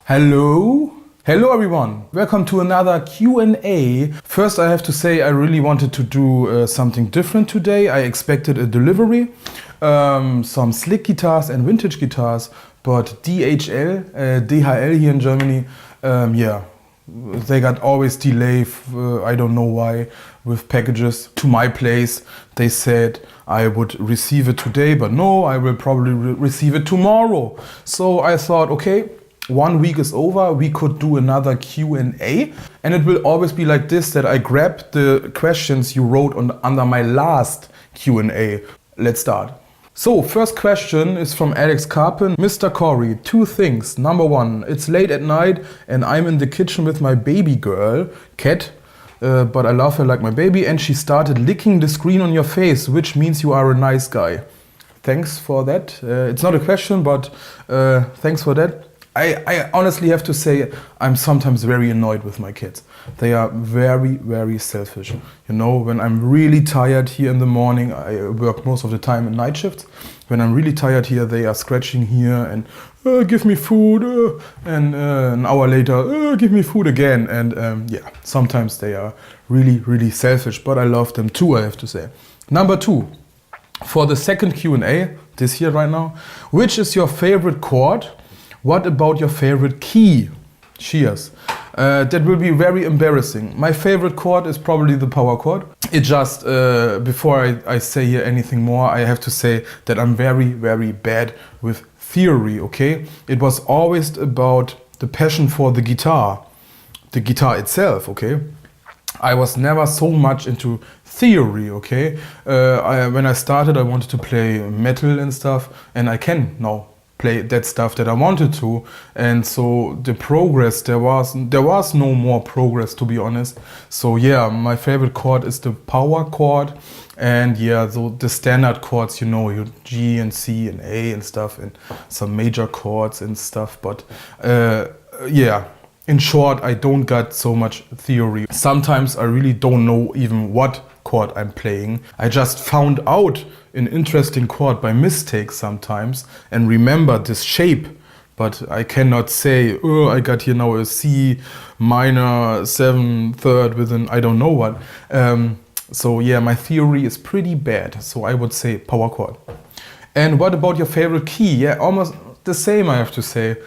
Hello everyone, welcome to another Q&A. First I have to say I really wanted to do something different today. I expected a delivery, some slick guitars and vintage guitars, but DHL here in Germany, they got always delay, I don't know why, with packages to my place. They said I would receive it today, but no, I will probably receive it tomorrow. So I thought, okay, 1 week is over, we could do another Q&A, and it will always be like this, that I grab the questions you wrote under my last Q&A. Let's start. So, first question is from Alex Carpin. Mr. Cory, 2 things. Number 1, it's late at night and I'm in the kitchen with my baby girl, cat, but I love her like my baby, and she started licking the screen on your face, which means you are a nice guy. Thanks for that. It's not a question, but thanks for that. I honestly have to say I'm sometimes very annoyed with my kids. They are very, very selfish. You know, when I'm really tired here in the morning, I work most of the time in night shifts. When I'm really tired here, they are scratching here and give me food, and an hour later, give me food again. And yeah, sometimes they are really, really selfish, but I love them too, I have to say. Number 2, for the second Q&A, this here right now, which is your favorite chord? What about your favorite key? Cheers. That will be very embarrassing. My favorite chord is probably the power chord. It just, before I say here anything more, I have to say that I'm very, very bad with theory, okay? It was always about the passion for the guitar itself, okay? I was never so much into theory, okay? When I started, I wanted to play metal and stuff, and I can now play that stuff that I wanted to, and so the progress, there was no more progress, to be honest. So yeah, my favorite chord is the power chord, and yeah, so the standard chords, you know, your G and C and A and stuff, and some major chords and stuff, but yeah, in short, I don't got so much theory. Sometimes I really don't know even what chord I'm playing. I just found out an interesting chord by mistake sometimes and remember this shape, but I cannot say, oh, I got here now a C minor 7 third with an I don't know what. So yeah, my theory is pretty bad, so I would say power chord. And what about your favorite key? Yeah, almost the same, I have to say.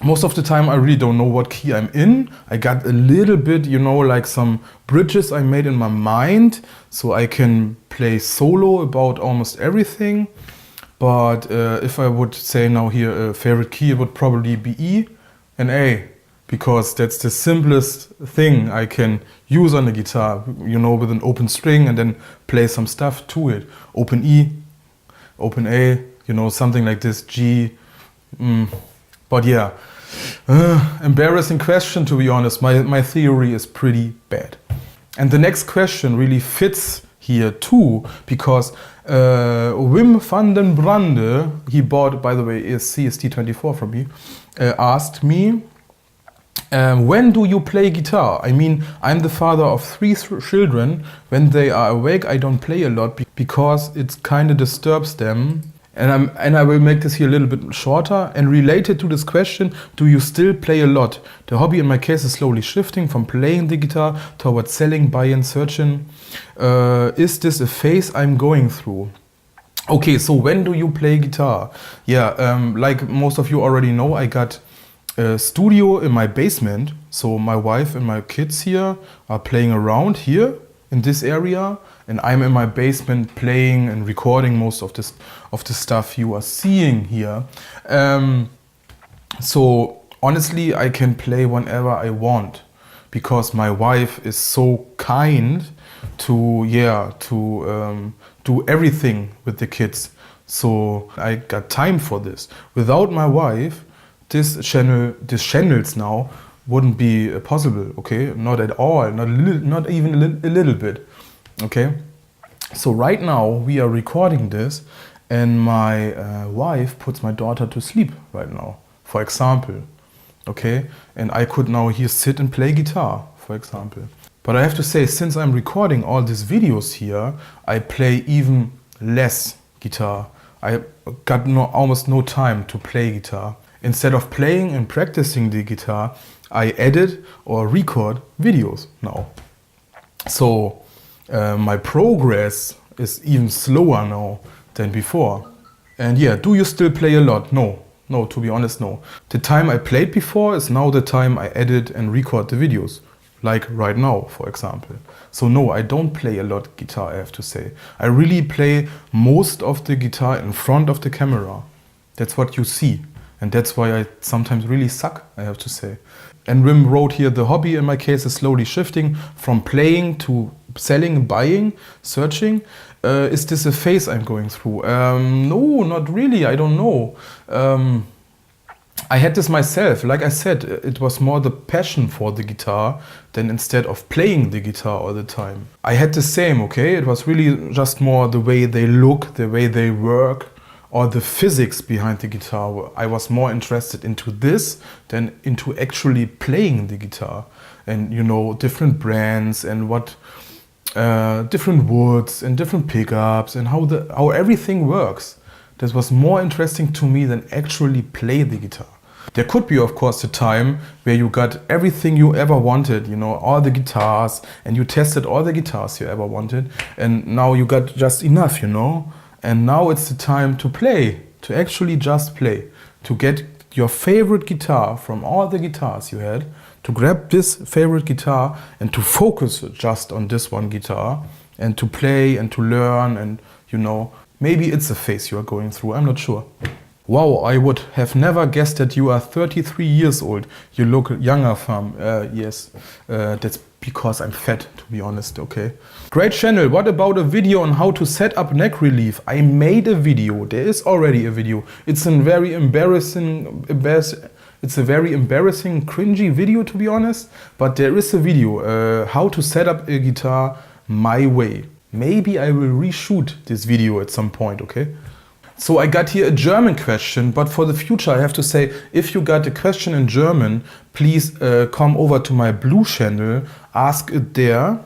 Most of the time I really don't know what key I'm in. I got a little bit, you know, like some bridges I made in my mind, so I can play solo about almost everything. But if I would say now here a favorite key, it would probably be E and A, because that's the simplest thing I can use on the guitar, you know, with an open string and then play some stuff to it. Open E, open A, you know, something like this, G. But yeah, embarrassing question, to be honest. My theory is pretty bad. And the next question really fits here too, because Wim van den Brande, he bought, by the way, a CST24 from me, asked me, when do you play guitar? I mean, I'm the father of 3 children. When they are awake, I don't play a lot because it kind of disturbs them. And I will make this here a little bit shorter. And related to this question, do you still play a lot? The hobby in my case is slowly shifting from playing the guitar towards selling, buying, searching. Is this a phase I'm going through? Okay, so when do you play guitar? Yeah, like most of you already know, I got a studio in my basement. So my wife and my kids here are playing around here in this area, and I'm in my basement playing and recording most of the stuff you are seeing here. So honestly, I can play whenever I want, because my wife is so kind to do everything with the kids. So I got time for this. Without my wife, these channels now wouldn't be possible, okay? Not at all, not even a little bit, okay? So right now we are recording this, and my wife puts my daughter to sleep right now, for example, okay? And I could now here sit and play guitar, for example. But I have to say, since I'm recording all these videos here, I play even less guitar. I got almost no time to play guitar. Instead of playing and practicing the guitar, I edit or record videos now. So my progress is even slower now than before. And yeah, do you still play a lot? No, to be honest, no. The time I played before is now the time I edit and record the videos. Like right now, for example. So no, I don't play a lot guitar, I have to say. I really play most of the guitar in front of the camera. That's what you see. And that's why I sometimes really suck, I have to say. And Wim wrote here, the hobby in my case is slowly shifting from playing to selling, buying, searching. Is this a phase I'm going through? No, not really, I don't know. I had this myself. Like I said, it was more the passion for the guitar than instead of playing the guitar all the time. I had the same, okay? It was really just more the way they look, the way they work, or the physics behind the guitar. I was more interested into this than into actually playing the guitar. And you know, different brands and what different woods and different pickups and how everything works. This was more interesting to me than actually play the guitar. There could be, of course, a time where you got everything you ever wanted, you know, all the guitars, and you tested all the guitars you ever wanted, and now you got just enough, you know. And now it's the time to play, to actually just play, to get your favorite guitar from all the guitars you had, to grab this favorite guitar and to focus just on this one guitar and to play and to learn. And you know, maybe it's a phase you are going through, I'm not sure. Wow, I would have never guessed that you are 33 years old. You look younger, fam. Yes, that's because I'm fat, to be honest, okay. Great channel. What about a video on how to set up neck relief? I made a video. There is already a video. It's a very embarrassing, cringy video, to be honest. But there is a video, how to set up a guitar my way. Maybe I will reshoot this video at some point, okay? So I got here a German question, but for the future I have to say, if you got a question in German, please come over to my blue channel, ask it there,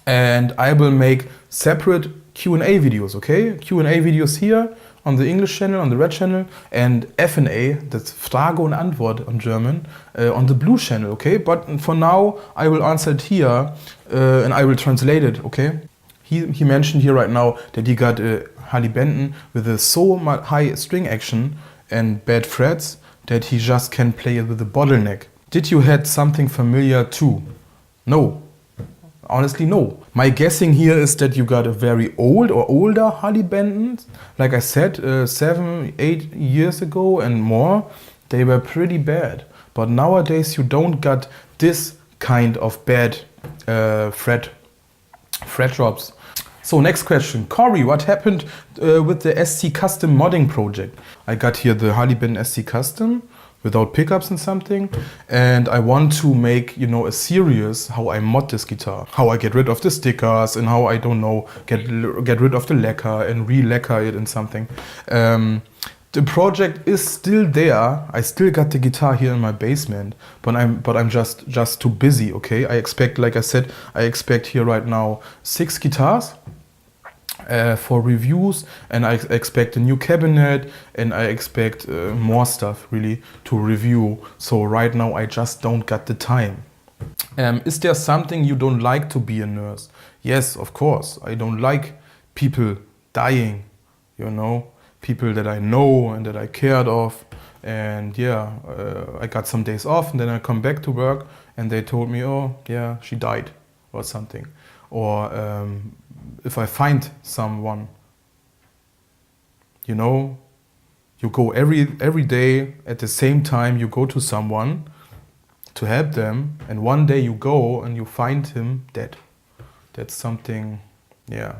and I will make separate Q&A videos, okay? Q&A videos here on the English channel, on the red channel, and F&A, that's Frage und Antwort on German, on the blue channel, okay? But for now, I will answer it here, and I will translate it, okay? He mentioned here right now that he got a Harley Benton with a so high string action and bad frets that he just can play it with a bottleneck. Did you had something familiar too? No. Honestly, no. My guessing here is that you got a very old or older Harley Benton. Like I said, 7, 8 years ago and more, they were pretty bad. But nowadays you don't got this kind of bad fret drops. So next question, Cory, what happened with the SC Custom modding project? I got here the Harley Benton SC Custom without pickups and something, and I want to make, you know, a series how I mod this guitar, how I get rid of the stickers and how I don't know get rid of the lacquer and re-lacquer it in something. The project is still there. I still got the guitar here in my basement, but I'm just too busy. Okay, I expect, like I said, I expect here right now 6 guitars for reviews, and I expect a new cabinet, and I expect more stuff really to review. So right now I just don't got the time. Is there something you don't like to be a nurse? Yes, of course. I don't like people dying, you know, people that I know and that I cared of. And yeah, I got some days off, and then I come back to work and they told me, oh yeah, she died or something. Or if I find someone, you know, you go every day at the same time, you go to someone to help them, and one day you go and you find him dead. That's something, yeah.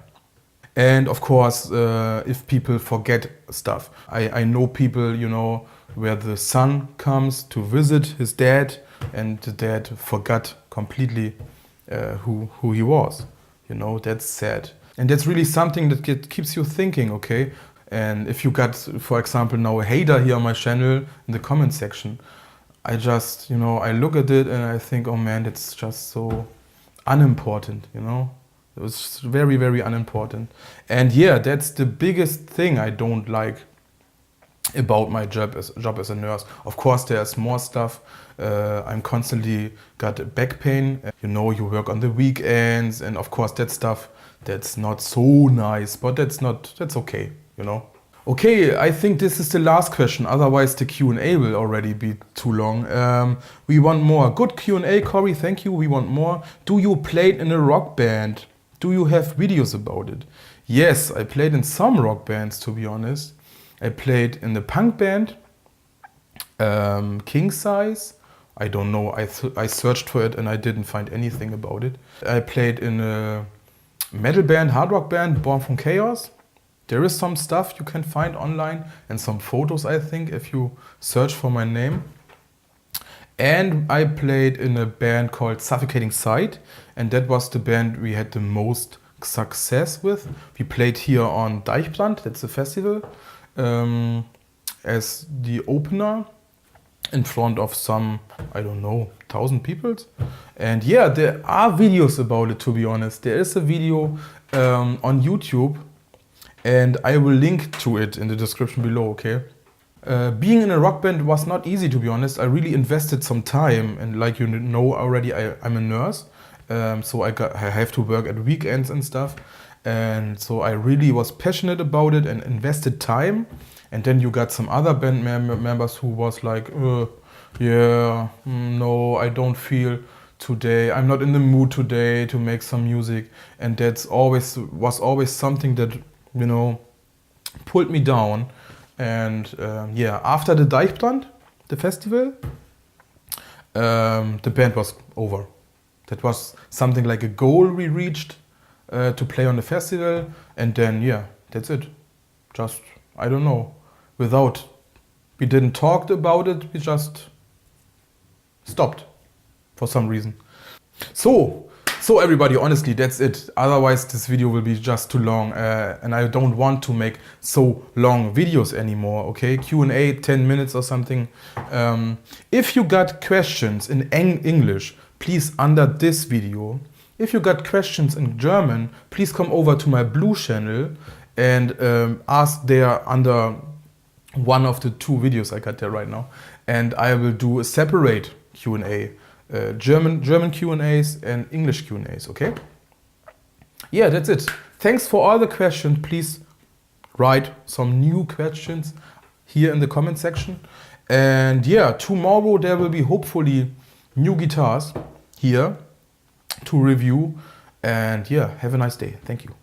And of course, if people forget stuff. I know people, you know, where the son comes to visit his dad and the dad forgot completely who he was. You know, that's sad. And that's really something that keeps you thinking, okay? And if you got, for example, now a hater here on my channel in the comment section, I just, you know, I look at it and I think, oh man, it's just so unimportant, you know? It was very, very unimportant. And yeah, that's the biggest thing I don't like about my job as a nurse. Of course, there's more stuff. I'm constantly got back pain. You know, you work on the weekends, and of course that stuff, that's not so nice, but that's okay, you know. Okay, I think this is the last question, otherwise the Q&A will already be too long. We want more. Good Q&A, Cory, thank you. We want more. Do you play in a rock band? Do you have videos about it? Yes, I played in some rock bands, to be honest. I played in the punk band, King Size. I don't know, I searched for it and I didn't find anything about it. I played in a metal band, hard rock band, Born from Chaos. There is some stuff you can find online and some photos, I think, if you search for my name. And I played in a band called Suffocating Sight, and that was the band we had the most success with. We played here on Deichbrand, that's a festival, as the opener in front of some, I don't know, 1,000 people. And yeah, there are videos about it, to be honest. There is a video on YouTube, and I will link to it in the description below, okay? Being in a rock band was not easy, to be honest. I really invested some time, and like you know already, I'm a nurse, so I have to work at weekends and stuff, and so I really was passionate about it and invested time. And then you got some other band members who was like, yeah, no, I don't feel today, I'm not in the mood today to make some music, and was always something that, you know, pulled me down. And yeah, after the Deichbrand, the festival, the band was over. That was something like a goal we reached to play on the festival, and then yeah, that's it. Just, I don't know, we didn't talk about it, we just stopped for some reason. So everybody, honestly, that's it. Otherwise this video will be just too long, and I don't want to make so long videos anymore, okay? Q&A, 10 minutes or something. If you got questions in English, please under this video. If you got questions in German, please come over to my Blue channel and ask there under one of the 2 videos I got there right now. And I will do a separate Q&A. German Q&As and English Q&As, okay? Yeah, that's it. Thanks for all the questions. Please write some new questions here in the comment section. And yeah, tomorrow there will be hopefully new guitars here to review. And yeah, have a nice day. Thank you.